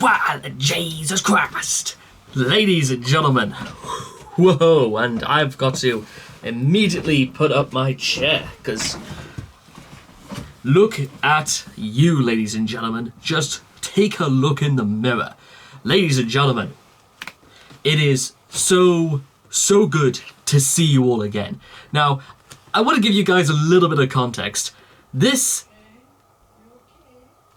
Well, Jesus Christ. Ladies and gentlemen, whoa, and I've got to immediately put up my chair, because look at you, ladies and gentlemen. Just take a look in the mirror. Ladies and gentlemen, it is so good to see you all again. Now, I want to give you guys a little bit of context. This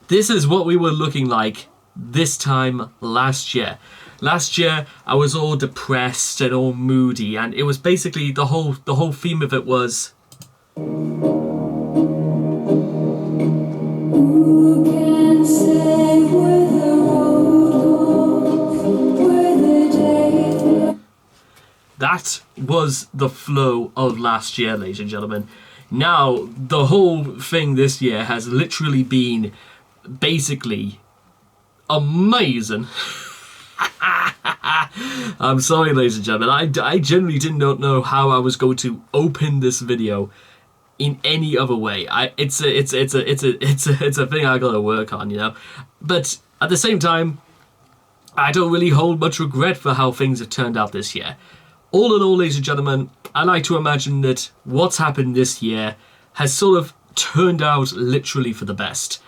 is what we were looking like this time last year. Last year, I was all depressed and all moody, and it was basically the whole theme of it was Who can say where the road goes, where the day... That was the flow of last year, ladies and gentlemen. Now, the whole thing this year has literally been basically amazing. I'm sorry, ladies and gentlemen. I genuinely did not know how I was going to open this video in any other way. It's a thing I gotta work on, you know. But at the same time, I don't really hold much regret for how things have turned out this year. All in all, ladies and gentlemen, I like to imagine that what's happened this year has sort of turned out literally for the best.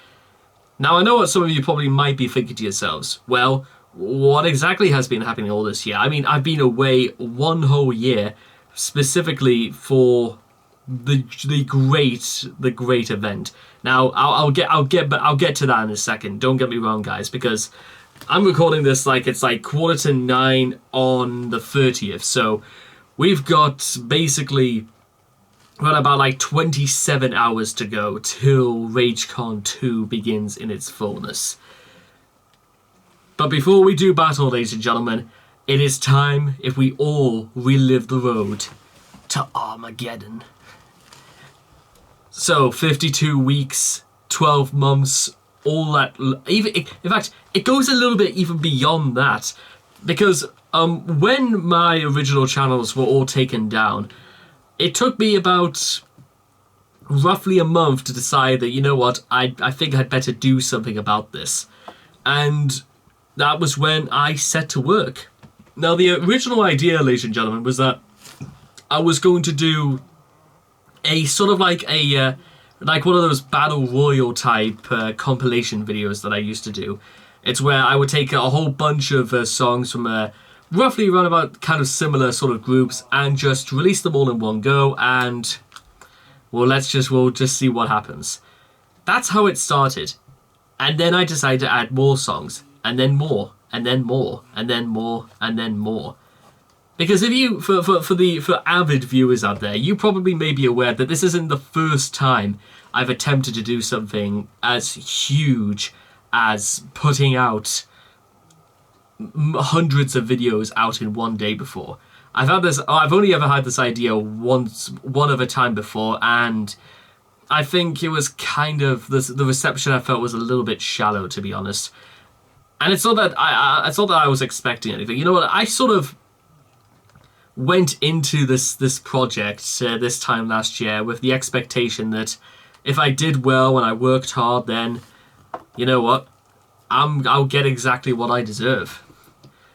Now, I know what some of you probably might be thinking to yourselves. Well, what exactly has been happening all this year? I mean, I've been away one whole year specifically for the great event. Now, I'll get to that in a second. Don't get me wrong, guys, because I'm recording this like it's like 9:15 on the 30th. So we've got basically about like 27 hours to go till RageCon 2 begins in its fullness. But before we do battle, ladies and gentlemen, it is time if we all relive the road to Armageddon. So 52 weeks, 12 months, all that. Even in fact, it goes a little bit even beyond that, because when my original channels were all taken down, it took me about roughly a month to decide that, you know what, I think I'd better do something about this. And that was when I set to work. Now, the original idea, ladies and gentlemen, was that I was going to do a sort of like one of those battle royal type compilation videos that I used to do. It's where I would take a whole bunch of songs from roughly around about kind of similar sort of groups and just release them all in one go, and we'll just see what happens. That's how it started. And then I decided to add more songs, and then more, and then more, and then more, and then more. Because if you, for avid viewers out there, you probably may be aware that this isn't the first time I've attempted to do something as huge as putting out hundreds of videos out in one day before. I've only ever had this idea one other time before, and I think it was kind of the reception I felt was a little bit shallow, to be honest. And it's not that I was expecting anything. You know what? I sort of went into this project this time last year with the expectation that if I did well and I worked hard, then you know what, I'll get exactly what I deserve.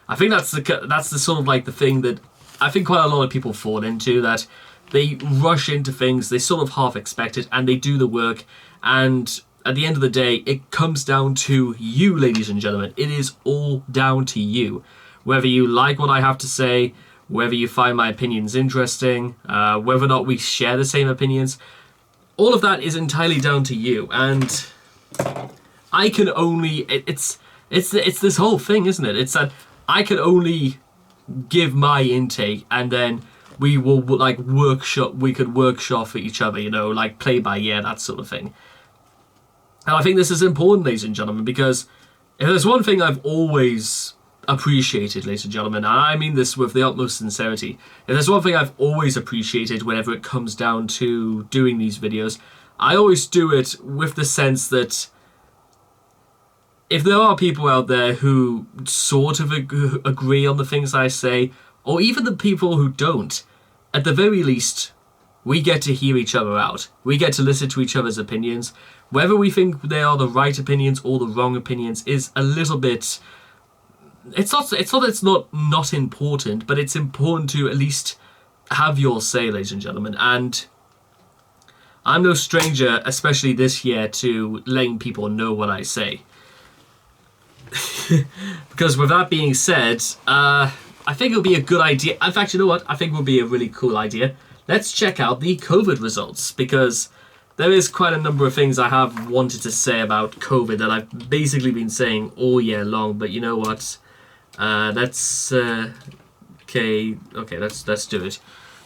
I think that's the sort of like the thing that I think quite a lot of people fall into, that they rush into things, they sort of half expect it, and they do the work, and at the end of the day, it comes down to you, ladies and gentlemen. It is all down to you. Whether you like what I have to say, whether you find my opinions interesting, whether or not we share the same opinions, all of that is entirely down to you. And I can only, it's this whole thing, isn't it? It's that I can only give my intake, and then we will like we could workshop for each other, you know, like play by ear, that sort of thing. And I think this is important, ladies and gentlemen, because if there's one thing I've always appreciated, ladies and gentlemen, and I mean this with the utmost sincerity, if there's one thing I've always appreciated whenever it comes down to doing these videos, I always do it with the sense that if there are people out there who sort of agree on the things I say, or even the people who don't, at the very least, we get to hear each other out. We get to listen to each other's opinions. Whether we think they are the right opinions or the wrong opinions is a little bit... It's not important, but it's important to at least have your say, ladies and gentlemen. And I'm no stranger, especially this year, to letting people know what I say. Because with that being said, I think it would be a good idea. In fact, you know what? I think it would be a really cool idea. Let's check out the COVID results, because there is quite a number of things I have wanted to say about COVID that I've basically been saying all year long. But you know what? Let's okay. Let's do it.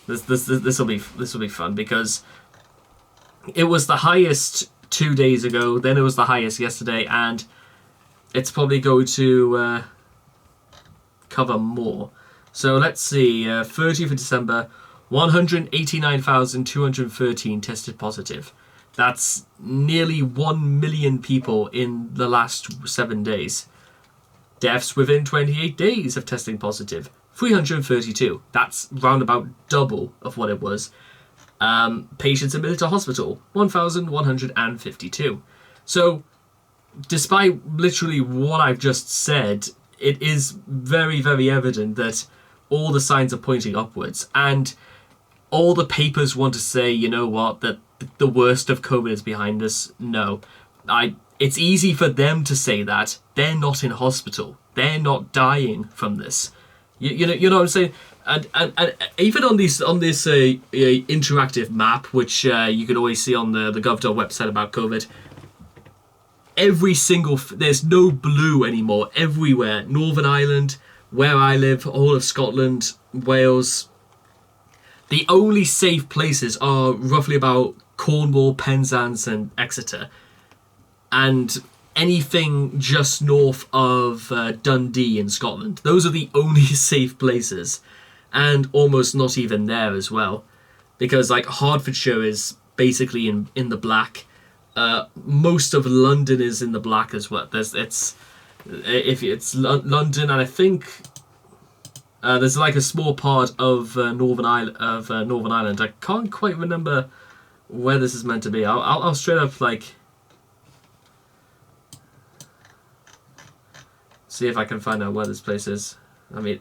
This will be fun, because it was the highest 2 days ago. Then it was the highest yesterday, and it's probably going to cover more. So let's see. 30th of December. 189,213 tested positive. That's nearly 1 million people in the last 7 days. Deaths within 28 days of testing positive, 332. That's round about double of what it was. Patients admitted to hospital, 1,152. So, despite literally what I've just said, it is very, very evident that all the signs are pointing upwards. And all the papers want to say, you know what, that the worst of COVID is behind us. No. It's easy for them to say that. They're not in hospital. They're not dying from this. You know what I'm saying? And even on this interactive map, which you can always see on the Gov.au website about COVID, there's no blue anymore everywhere. Northern Ireland, where I live, all of Scotland, Wales. The only safe places are roughly about Cornwall, Penzance and Exeter. And anything just north of Dundee in Scotland. Those are the only safe places. And almost not even there as well. Because like Hertfordshire is basically in the black. Most of London is in the black as well. It's London, and I think... there's like a small part of Northern Ireland. I can't quite remember where this is meant to be. I'll straight up like see if I can find out where this place is. I mean,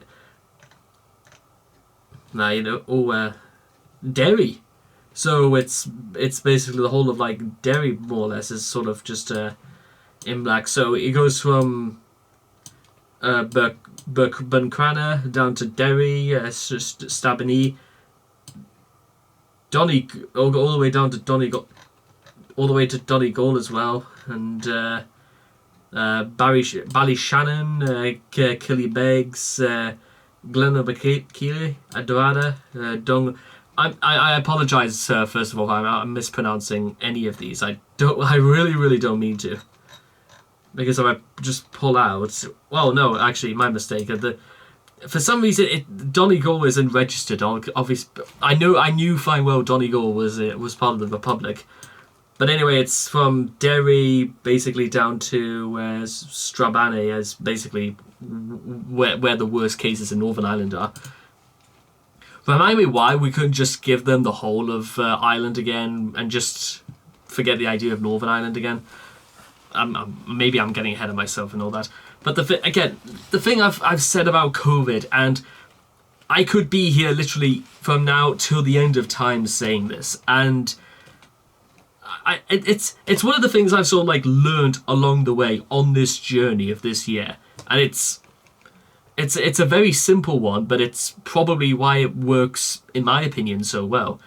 Derry. So it's basically the whole of like Derry more or less is sort of just in black. So it goes from Buncrana down to Derry, Stabony, all the way down to Donegal, all the way to Donegal as well, and Ballyshannon, Killybegs, Glenabekeely, Adrada, Dung. I apologise, first of all, I'm mispronouncing any of these. I really don't mean to. Because if I just pull out... Well, no, actually, my mistake. For some reason, Donegal isn't registered. Obviously, I knew fine well Donegal was part of the Republic. But anyway, it's from Derry, basically, down to Strabane, as basically where the worst cases in Northern Ireland are. Remind me why we couldn't just give them the whole of Ireland again and just forget the idea of Northern Ireland again. Maybe I'm getting ahead of myself and all that. But the thing I've said about COVID, and I could be here literally from now till the end of time saying this, and it's one of the things I've sort of like learned along the way on this journey of this year, and it's a very simple one, but it's probably why it works, in my opinion, so well.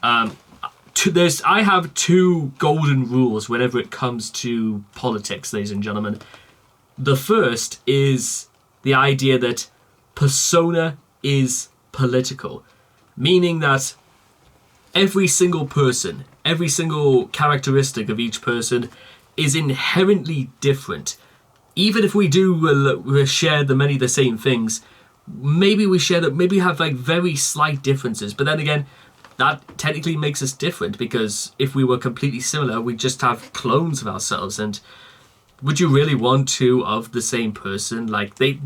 I have two golden rules whenever it comes to politics, ladies and gentlemen. The first is the idea that persona is political, meaning that every single person, every single characteristic of each person is inherently different. Even if we do share many of the same things, maybe we have like very slight differences, but then again, that technically makes us different, because if we were completely similar, we'd just have clones of ourselves. And would you really want two of the same person? Like they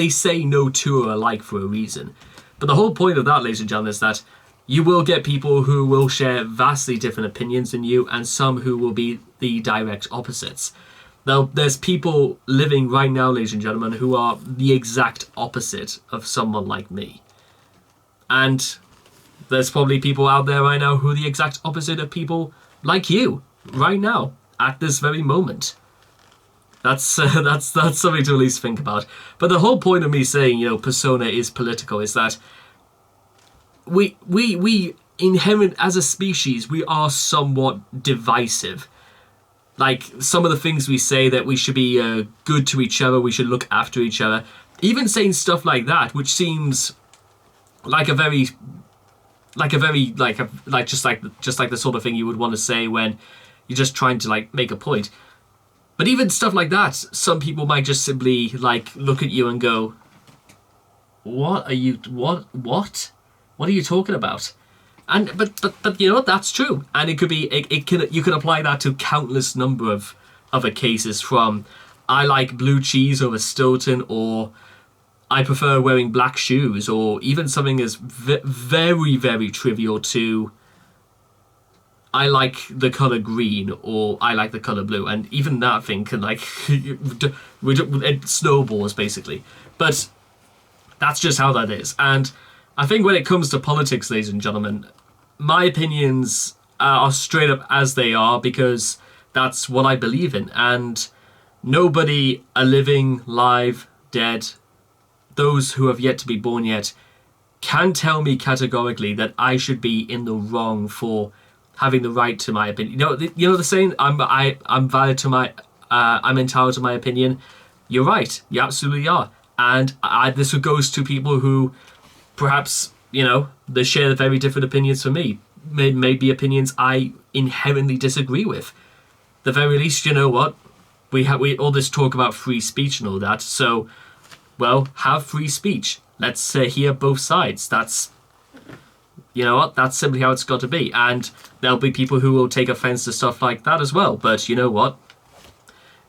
say no two are alike for a reason. But the whole point of that, ladies and gentlemen, is that you will get people who will share vastly different opinions than you, and some who will be the direct opposites. Now, there's people living right now, ladies and gentlemen, who are the exact opposite of someone like me. And there's probably people out there right now who are the exact opposite of people like you right now at this very moment. That's something to at least think about. But the whole point of me saying, persona is political is that we inherent as a species, we are somewhat divisive. Like, some of the things we say, that we should be good to each other, we should look after each other, even saying stuff like that, which seems like just like the sort of thing you would want to say when you're just trying to like make a point. But even stuff like that, some people might just simply like look at you and go, what are you talking about? And but you know what, that's true. And it could be you can apply that to countless number of other cases, from I like blue cheese over Stilton, or I prefer wearing black shoes, or even something as very, very trivial to I like the color green, or I like the color blue. And even that thing can it snowballs basically. But that's just how that is. And I think when it comes to politics, ladies and gentlemen, my opinions are straight up as they are, because that's what I believe in. And nobody, living, live, dead, those who have yet to be born yet, can tell me categorically that I should be in the wrong for having the right to my opinion. You know the saying, I'm valid to my, I'm entitled to my opinion. You're right. You absolutely are. And this goes to people who perhaps, they share very different opinions from me. Maybe opinions I inherently disagree with. The very least, you know what? We all this talk about free speech and all that. So, well, have free speech. Let's hear both sides. That's, that's simply how it's got to be. And there'll be people who will take offense to stuff like that as well. But you know what?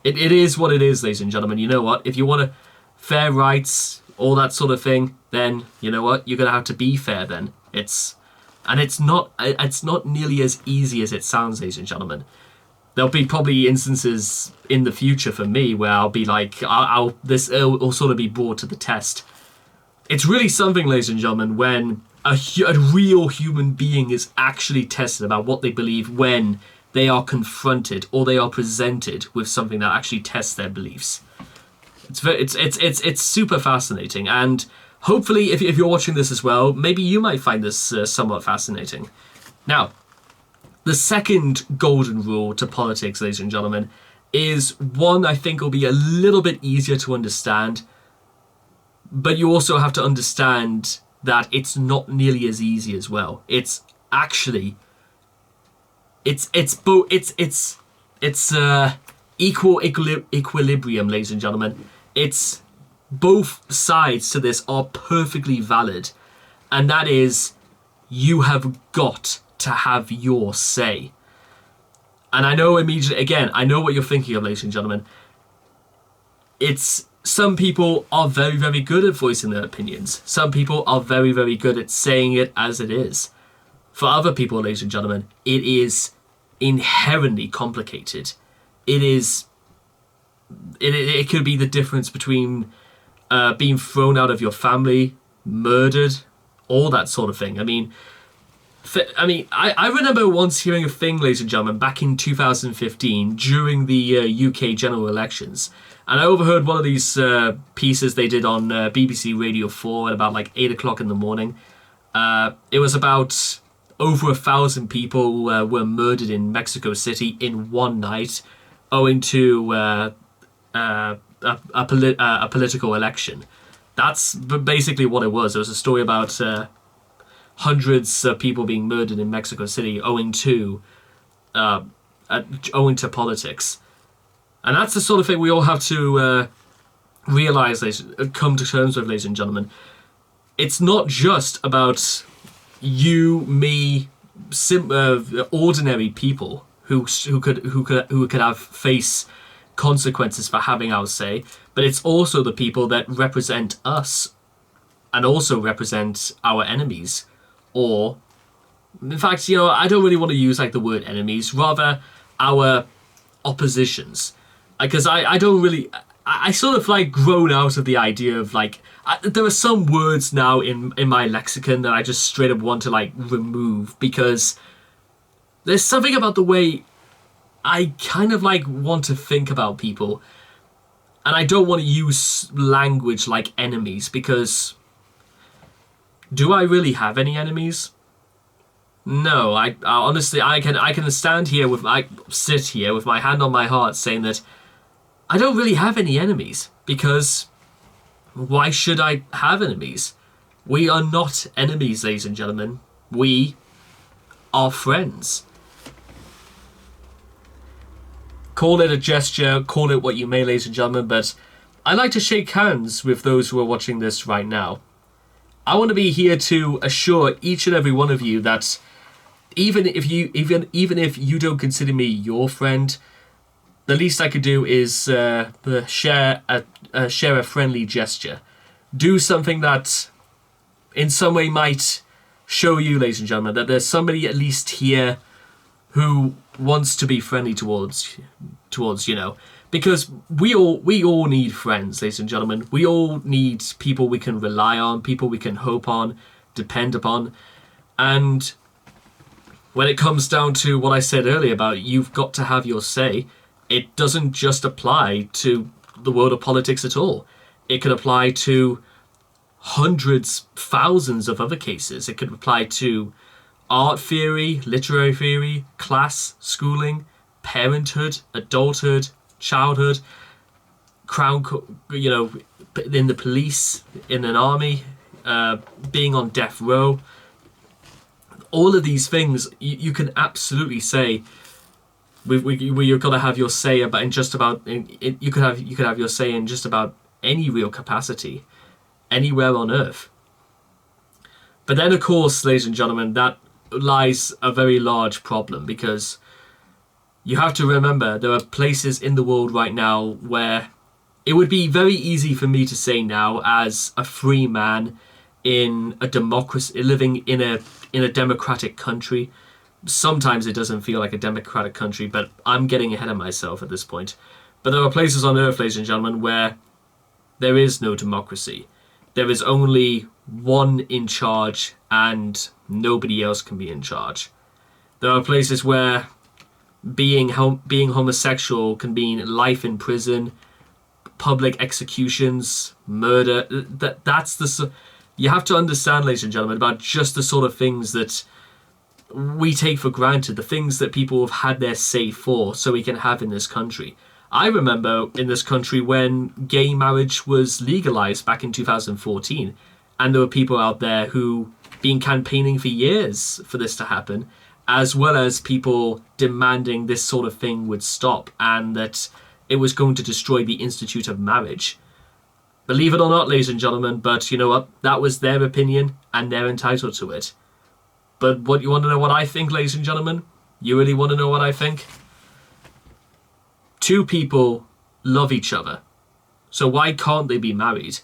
It is what it is, ladies and gentlemen. You know what? If you want fair rights, all that sort of thing, then you know what? You're gonna have to be fair. Then it's not nearly as easy as it sounds, ladies and gentlemen. There'll be probably instances in the future for me where I'll be like, it'll sort of be brought to the test. It's really something, ladies and gentlemen, when a real human being is actually tested about what they believe when they are confronted or they are presented with something that actually tests their beliefs. It's super fascinating, and hopefully if you're watching this as well, maybe you might find this somewhat fascinating. Now, the second golden rule to politics, ladies and gentlemen, is one I think will be a little bit easier to understand, but you also have to understand that it's not nearly as easy as well. It's actually equal equilibrium, ladies and gentlemen. It's both sides to this are perfectly valid, and that is, you have got to have your say. And I know immediately, again, I know what you're thinking of, ladies and gentlemen. It's some people are very, very good at voicing their opinions. Some people are very, very good at saying it as it is. For other people, ladies and gentlemen, it is inherently complicated. It could be the difference between being thrown out of your family, murdered, all that sort of thing. I remember once hearing a thing, ladies and gentlemen, back in 2015 during the UK general elections, and I overheard one of these pieces they did on BBC Radio 4 at about like 8 o'clock in the morning. It was about over 1,000 people were murdered in Mexico City in one night, owing to a political election. That's basically what it was. It was a story about hundreds of people being murdered in Mexico City owing to politics. And that's the sort of thing we all have to realize, come to terms with, ladies and gentlemen. It's not just about you, me, ordinary people who could face consequences for having our say, but it's also the people that represent us and also represent our enemies, or In fact, I don't really want to use like the word enemies, rather our oppositions, because I don't really. I sort of like grown out of the idea of like there are some words now in my lexicon that I just straight up want to like remove, because there's something about the way I kind of like want to think about people, and I don't want to use language like enemies, because do I really have any enemies? No, I honestly I can sit here with my hand on my heart saying that I don't really have any enemies, because why should I have enemies? We are not enemies, ladies and gentlemen. We are friends. Call it a gesture, call it what you may, ladies and gentlemen, but I like to shake hands with those who are watching this right now. I want to be here to assure each and every one of you that even if you don't consider me your friend, the least I could do is share a friendly gesture. Do something that in some way might show you, ladies and gentlemen, that there's somebody at least here who wants to be friendly towards because we all need friends, ladies and gentlemen. We all need people we can rely on, people we can hope on, depend upon. And when it comes down to what I said earlier about you've got to have your say, it doesn't just apply to the world of politics at all. It could apply to hundreds, thousands of other cases. It could apply to art theory, literary theory, class, schooling, parenthood, adulthood, childhood, in the police, in an army, being on death row. All of these things, you can absolutely say, you've got to have your say about in just about. You could have your say in just about any real capacity, anywhere on earth. But then, of course, ladies and gentlemen, that lies a very large problem, because you have to remember there are places in the world right now where it would be very easy for me to say now, as a free man in a democracy, living in a democratic country. Sometimes it doesn't feel like a democratic country, but I'm getting ahead of myself at this point. But there are places on earth, ladies and gentlemen, where there is no democracy. There is only one in charge, and nobody else can be in charge. There are places where being homosexual can mean life in prison, public executions, murder. You have to understand, ladies and gentlemen, about just the sort of things that we take for granted, the things that people have had their say for, so we can have in this country. I remember in this country when gay marriage was legalized back in 2014, and there were people out there who been campaigning for years for this to happen, as well as people demanding this sort of thing would stop, and that it was going to destroy the institute of marriage. Believe it or not, ladies and gentlemen, but you know what? That was their opinion, and they're entitled to it. But what, you want to know what I think, ladies and gentlemen? You really want to know what I think? Two people love each other, so why can't they be married?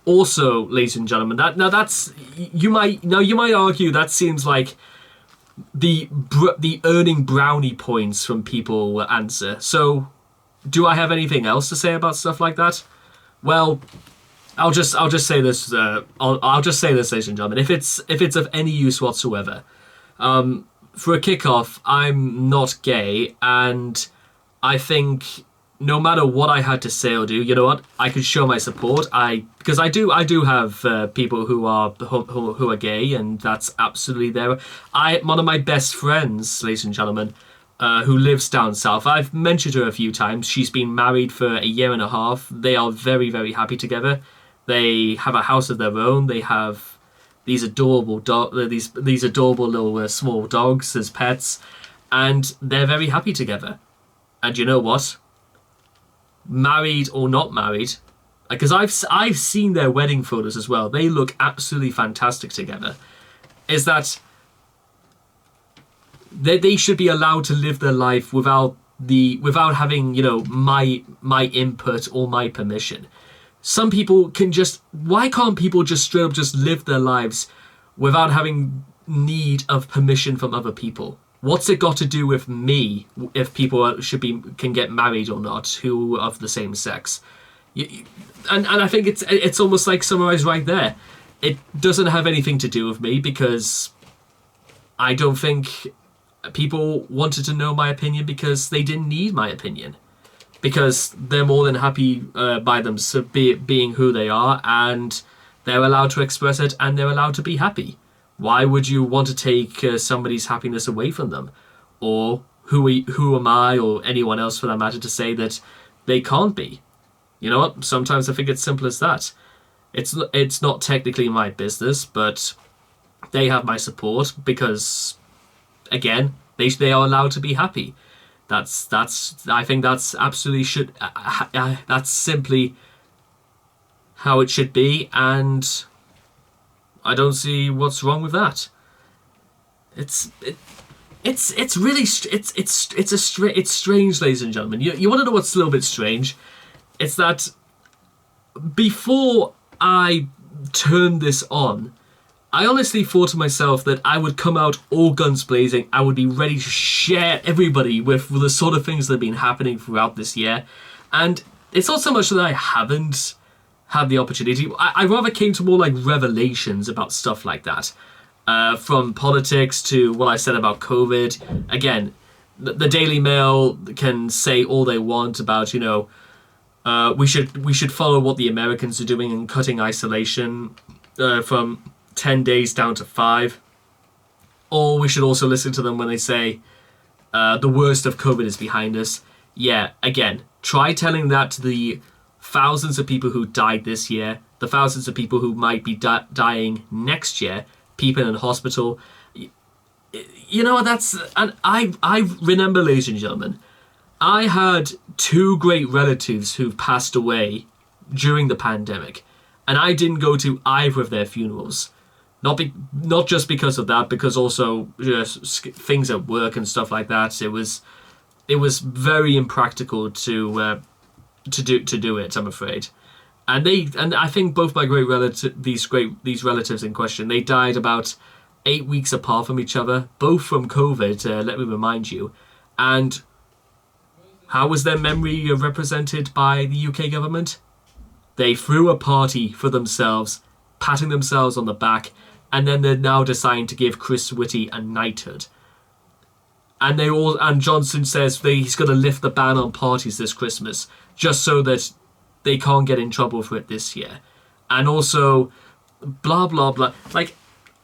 Also, ladies and gentlemen, you might argue that seems like the earning brownie points from people will answer. So, do I have anything else to say about stuff like that? Well, I'll just say this. I'll just say this, ladies and gentlemen. If it's of any use whatsoever, for a kickoff, I'm not gay, and I think no matter what I had to say or do, you know what, I could show my support. Because I do have people who are gay, and that's absolutely there. One of my best friends, ladies and gentlemen, who lives down south. I've mentioned her a few times. She's been married for a year and a half. They are very, very happy together. They have a house of their own. They have these adorable these adorable little small dogs as pets, and they're very happy together. And you know what? Married or not married, because I've seen their wedding photos as well. They look absolutely fantastic together. Is that they should be allowed to live their life without having, my input or my permission. Some people can why can't people just straight up just live their lives without having need of permission from other people? What's it got to do with me if people can get married or not who are of the same sex? And I think it's almost like summarized right there. It doesn't have anything to do with me because I don't think people wanted to know my opinion because they didn't need my opinion. Because they're more than happy by them being who they are, and they're allowed to express it, and they're allowed to be happy. Why would you want to take somebody's happiness away from them? Or who am I, or anyone else for that matter, to say that they can't be? You know what? Sometimes I think it's simple as that. It's not technically my business, but they have my support because, again, they are allowed to be happy. I think that's absolutely that's simply how it should be, and I don't see what's wrong with that. It's strange, ladies and gentlemen. You want to know what's a little bit strange? It's that before I turned this on, I honestly thought to myself that I would come out all guns blazing. I would be ready to share everybody with the sort of things that have been happening throughout this year. And it's not so much that I haven't had the opportunity. I rather came to more like revelations about stuff like that. From politics to what I said about COVID. Again, the Daily Mail can say all they want about, we should follow what the Americans are doing and cutting isolation from 10 days down to 5. Or we should also listen to them when they say the worst of COVID is behind us. Yeah, again, try telling that to the thousands of people who died this year, the thousands of people who might be dying next year, people in hospital. And I remember, ladies and gentlemen, I had 2 great relatives who passed away during the pandemic, and I didn't go to either of their funerals. Not just because of that, because also things at work and stuff like that. It was very impractical to do it, I'm afraid. And I think both my these relatives in question, they died about 8 weeks apart from each other, both from COVID. Let me remind you. And how was their memory represented by the UK government? They threw a party for themselves, patting themselves on the back, and then they're now deciding to give Chris Whitty a knighthood. And Johnson says he's going to lift the ban on parties this Christmas, just so that they can't get in trouble for it this year. And also, blah blah blah. Like,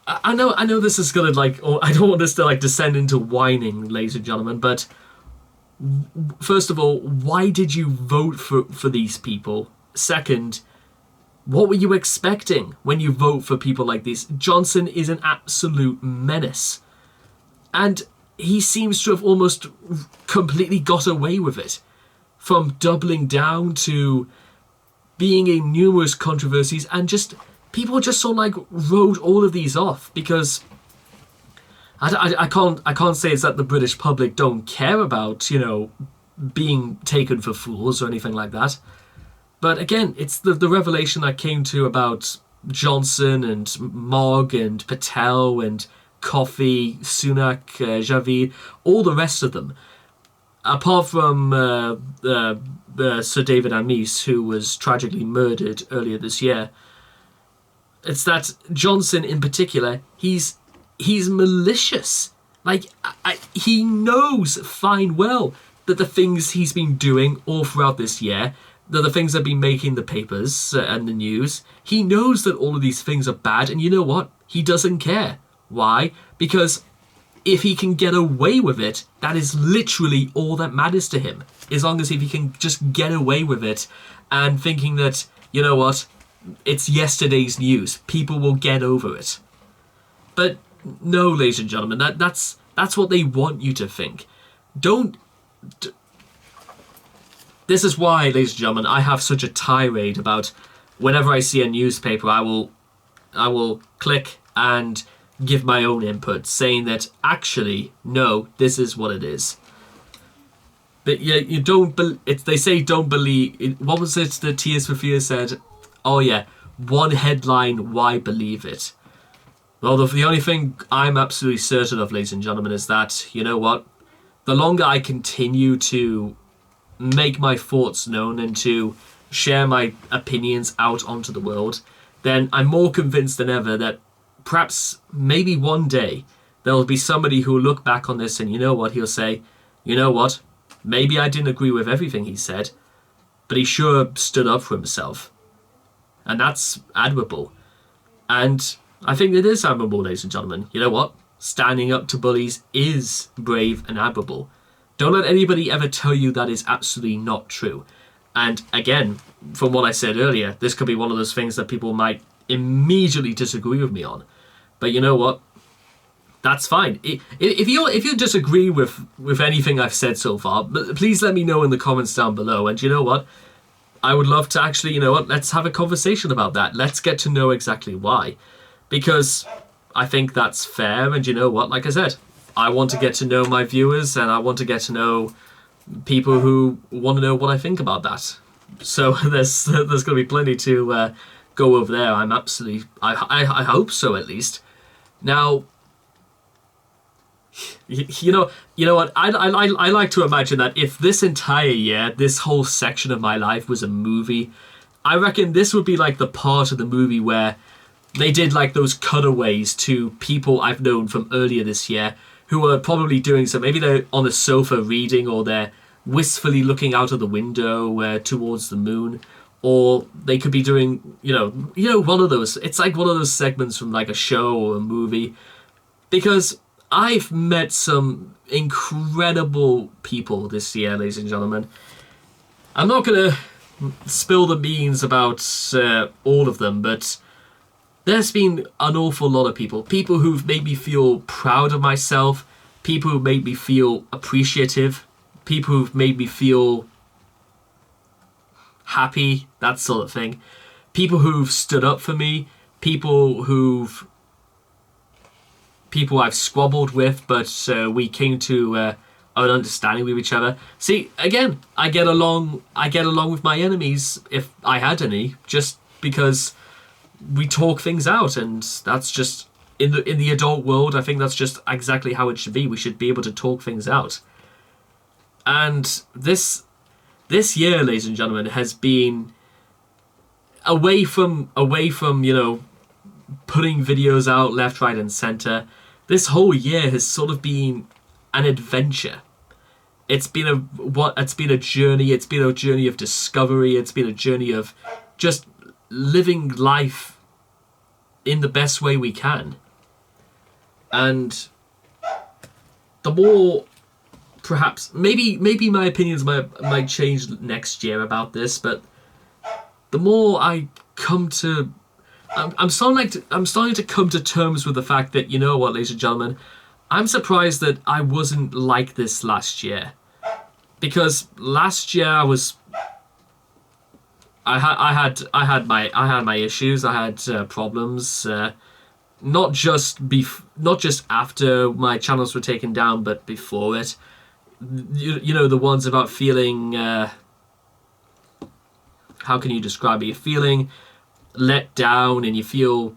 I know this is gonna I don't want this to descend into whining, ladies and gentlemen. But first of all, why did you vote for these people? Second, what were you expecting when you vote for people like this? Johnson is an absolute menace. And he seems to have almost completely got away with it. From doubling down to being in numerous controversies, and just people just wrote all of these off because I can't say it's that the British public don't care about, being taken for fools or anything like that. But again, it's the revelation I came to about Johnson and Mogg and Patel and Coffey, Sunak, Javid, all the rest of them. Apart from Sir David Amis, who was tragically murdered earlier this year, it's that Johnson in particular, he's malicious. He knows fine well that the things he's been doing all throughout this year, that the things that have been making the papers and the news, he knows that all of these things are bad, and you know what? He doesn't care. Why? Because if he can get away with it, that is literally all that matters to him. As long as if he can just get away with it and thinking that, you know what, it's yesterday's news, people will get over it. But no, ladies and gentlemen, that's what they want you to think. This is why, ladies and gentlemen, I have such a tirade about whenever I see a newspaper, I will click and give my own input, saying that actually, no, this is what it is. But yeah, you don't. They say don't believe. What was it that Tears for Fears said? Oh yeah, one headline, why believe it? Well, the only thing I'm absolutely certain of, ladies and gentlemen, is that, you know what? The longer I continue to make my thoughts known and to share my opinions out onto the world, then I'm more convinced than ever that perhaps maybe one day there'll be somebody who'll look back on this and you know what, he'll say, you know what, maybe I didn't agree with everything he said, but he sure stood up for himself. And that's admirable. And I think it is admirable, ladies and gentlemen. You know what? Standing up to bullies is brave and admirable. Don't let anybody ever tell you that is absolutely not true. And again, from what I said earlier, this could be one of those things that people might immediately disagree with me on. But you know what? That's fine. If you disagree with anything I've said so far, please let me know in the comments down below. And you know what? I would love to actually, you know what, let's have a conversation about that. Let's get to know exactly why. Because I think that's fair. And you know what? Like I said, I want to get to know my viewers and I want to get to know people who want to know what I think about that. So there's going to be plenty to go over there. I'm absolutely, I hope so at least. Now, you know what? I like to imagine that if this entire year, this whole section of my life was a movie, I reckon this would be like the part of the movie where they did like those cutaways to people I've known from earlier this year who are probably doing some, maybe they're on a sofa reading or they're wistfully looking out of the window towards the moon, or they could be doing, you know, one of those. It's like one of those segments from like a show or a movie, because I've met some incredible people this year, ladies and gentlemen. I'm not going to spill the beans about all of them, but there's been an awful lot of people. People who've made me feel proud of myself, people who've made me feel appreciative, people who've made me feel happy, that sort of thing. People who've stood up for me, people I've squabbled with, but we came to an understanding with each other. See, again, I get along with my enemies, if I had any, just because we talk things out, and that's just in the adult world. I think that's just exactly how it should be. We should be able to talk things out. And this year, ladies and gentlemen, has been away from you know, putting videos out left, right, and center. This whole year has sort of been an adventure. It's been a journey. It's been a journey of discovery. It's been a journey of just living life in the best way we can. And the more, perhaps, maybe my opinions might change next year about this, but the more I come to, I'm starting to come to terms with the fact that, you know what, ladies and gentlemen, I'm surprised that I wasn't like this last year, because last year I had my issues. I had problems. Not just after my channels were taken down, but before it. You know, the ones about feeling. How can you describe it? You're feeling let down, and you feel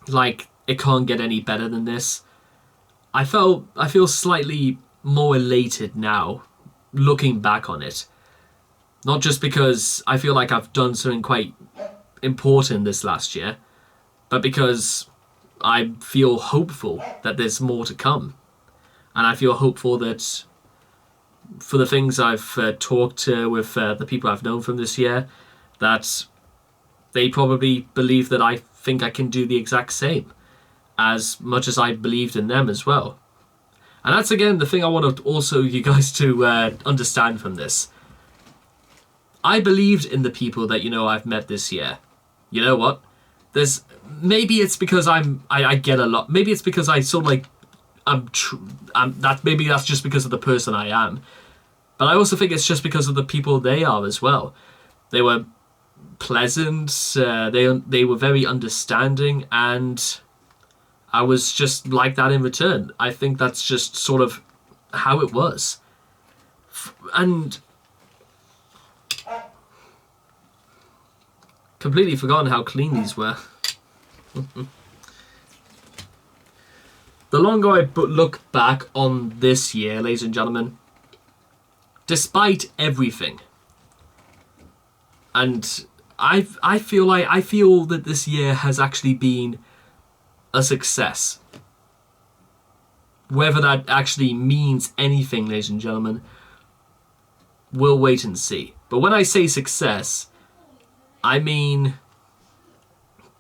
like it can't get any better than this. I feel slightly more elated now, looking back on it. Not just because I feel like I've done something quite important this last year, but because I feel hopeful that there's more to come. And I feel hopeful that for the things I've talked with the people I've known from this year, that they probably believe that I think I can do the exact same, as much as I believed in them as well. And that's, again, the thing I want also you guys to understand from this. I believed in the people that, you know, I've met this year. You know what? Maybe it's because I get a lot. Maybe it's because I sort of like maybe that's just because of the person I am. But I also think it's just because of the people they are as well. They were pleasant. They were very understanding, and I was just like that in return. I think that's just sort of how it was. And completely forgotten how clean these were. The longer I look back on this year, ladies and gentlemen, despite everything, and I feel that this year has actually been a success. Whether that actually means anything, ladies and gentlemen, we'll wait and see. But when I say success, I mean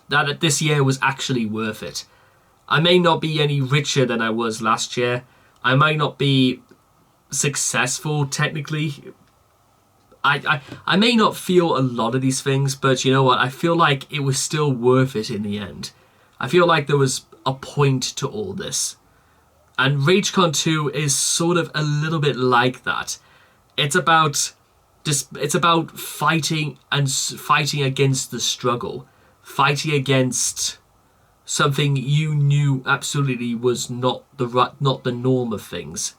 that this year was actually worth it. I may not be any richer than I was last year. I might not be successful technically. I may not feel a lot of these things, but you know what? I feel like it was still worth it in the end. I feel like there was a point to all this. And RageCon 2 is sort of a little bit like that. It's about fighting against the struggle, fighting against something you knew absolutely was not the norm of things.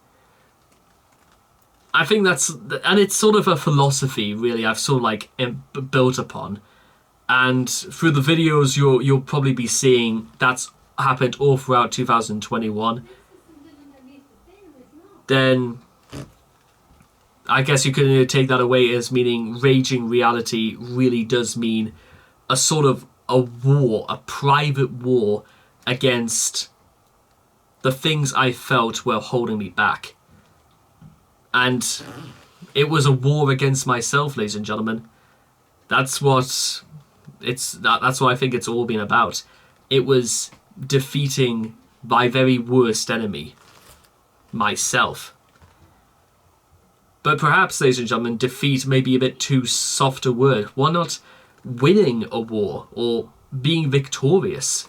I think and it's sort of a philosophy really I've sort of like built upon, and through the videos you'll probably be seeing that's happened all throughout 2021. Then I guess you can take that away as meaning Raging Reality really does mean a sort of a war, a private war against the things I felt were holding me back. And it was a war against myself, ladies and gentlemen. That's what I think it's all been about. It was defeating my very worst enemy, myself. But perhaps, ladies and gentlemen, defeat may be a bit too soft a word. Why not winning a war or being victorious?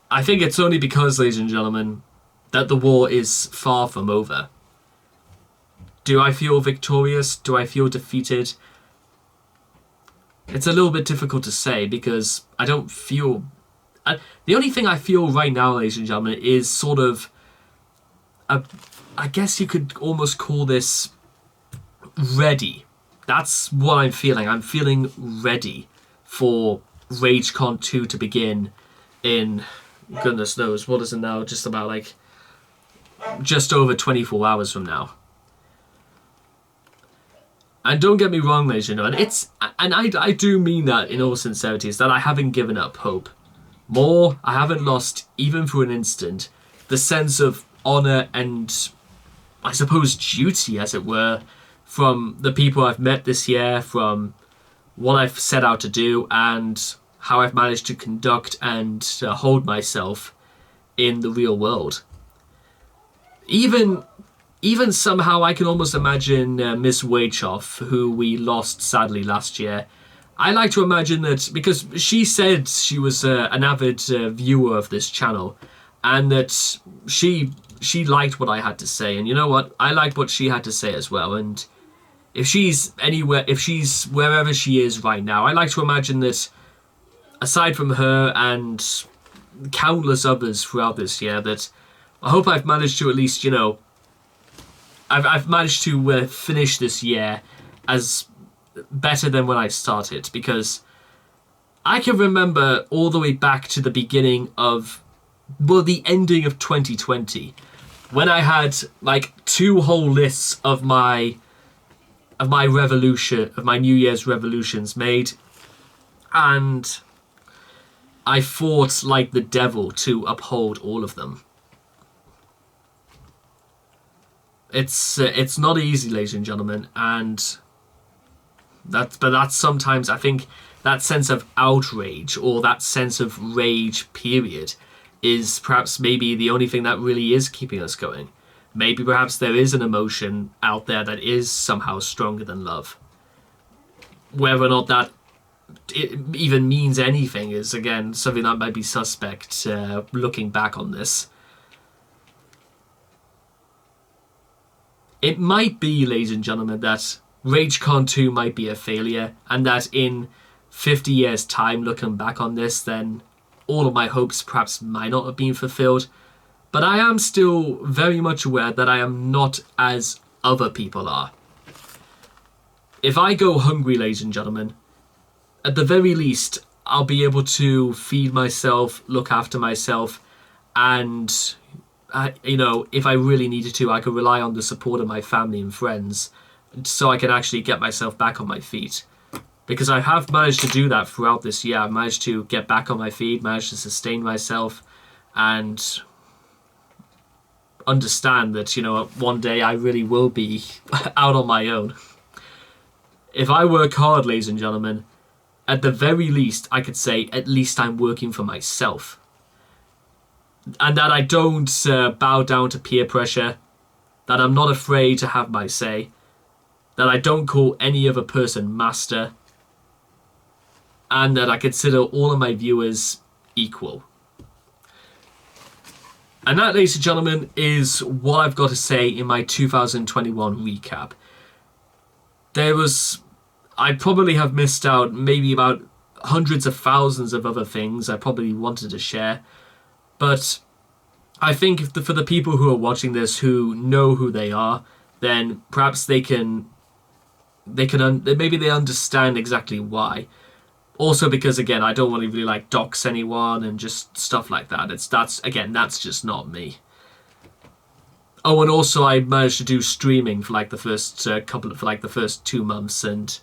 I think it's only because, ladies and gentlemen, that the war is far from over. Do I feel victorious? Do I feel defeated? It's a little bit difficult to say because I don't feel... the only thing I feel right now, ladies and gentlemen, is sort of... I guess you could almost call this ready. That's what I'm feeling. I'm feeling ready for RageCon 2 to begin in, goodness knows, what is it now? Just about like, just over 24 hours from now. And don't get me wrong, ladies and gentlemen, I do mean that in all sincerity, is that I haven't given up hope. More, I haven't lost, even for an instant, the sense of honour and, I suppose, duty, as it were, from the people I've met this year, from what I've set out to do, and how I've managed to conduct and hold myself in the real world. Even somehow I can almost imagine Miss Waichoff, who we lost sadly last year. I like to imagine that, because she said she was an avid viewer of this channel, and that she liked what I had to say, and you know what? I liked what she had to say as well, and if she's wherever she is right now, I like to imagine that aside from her and countless others throughout this year, that I hope I've managed to at least, I've managed to finish this year as better than when I started, because I can remember all the way back to the beginning of, well, the ending of 2020, when I had like 2 whole lists of my New Year's revolutions made, and I fought like the devil to uphold all of them. It's not easy, ladies and gentlemen, and that's sometimes, I think, that sense of outrage or that sense of rage period is perhaps maybe the only thing that really is keeping us going. Maybe perhaps there is an emotion out there that is somehow stronger than love. Whether or not that it even means anything is, again, something that might be suspect looking back on this. It might be, ladies and gentlemen, that RageCon 2 might be a failure, and that in 50 years' time, looking back on this, then all of my hopes perhaps might not have been fulfilled. But I am still very much aware that I am not as other people are. If I go hungry, ladies and gentlemen, at the very least, I'll be able to feed myself, look after myself, and if I really needed to, I could rely on the support of my family and friends so I can actually get myself back on my feet. Because I have managed to do that throughout this year. I've managed to get back on my feet, managed to sustain myself, and understand that, one day I really will be out on my own. If I work hard, ladies and gentlemen, at the very least, I could say at least I'm working for myself. And that I don't bow down to peer pressure, that I'm not afraid to have my say, that I don't call any other person master, and that I consider all of my viewers equal. And that, ladies and gentlemen, is what I've got to say in my 2021 recap. I probably have missed out maybe about hundreds of thousands of other things I probably wanted to share. But I think for the people who are watching this who know who they are, then perhaps maybe they understand exactly why. Also because, again, I don't want to really dox anyone and just stuff like that. That's just not me. Oh, and also I managed to do streaming for the first 2 months, and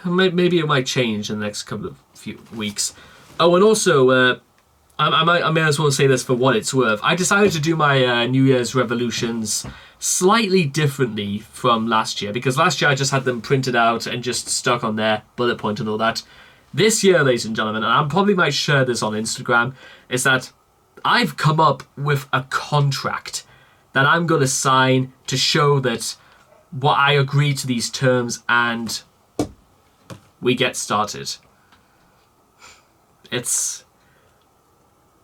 maybe it might change in the next few weeks. Oh, and also I may as well say this for what it's worth. I decided to do my New Year's resolutions slightly differently from last year, because last year I just had them printed out and just stuck on there, bullet point and all that. This year, ladies and gentlemen, and I probably might share this on Instagram, is that I've come up with a contract that I'm going to sign to show that I agree to these terms, and we get started.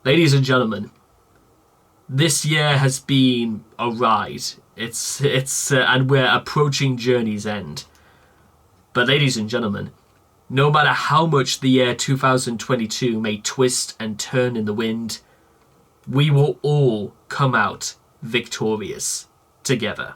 Ladies and gentlemen, this year has been a ride. And we're approaching journey's end. But ladies and gentlemen, no matter how much the year 2022 may twist and turn in the wind, we will all come out victorious together.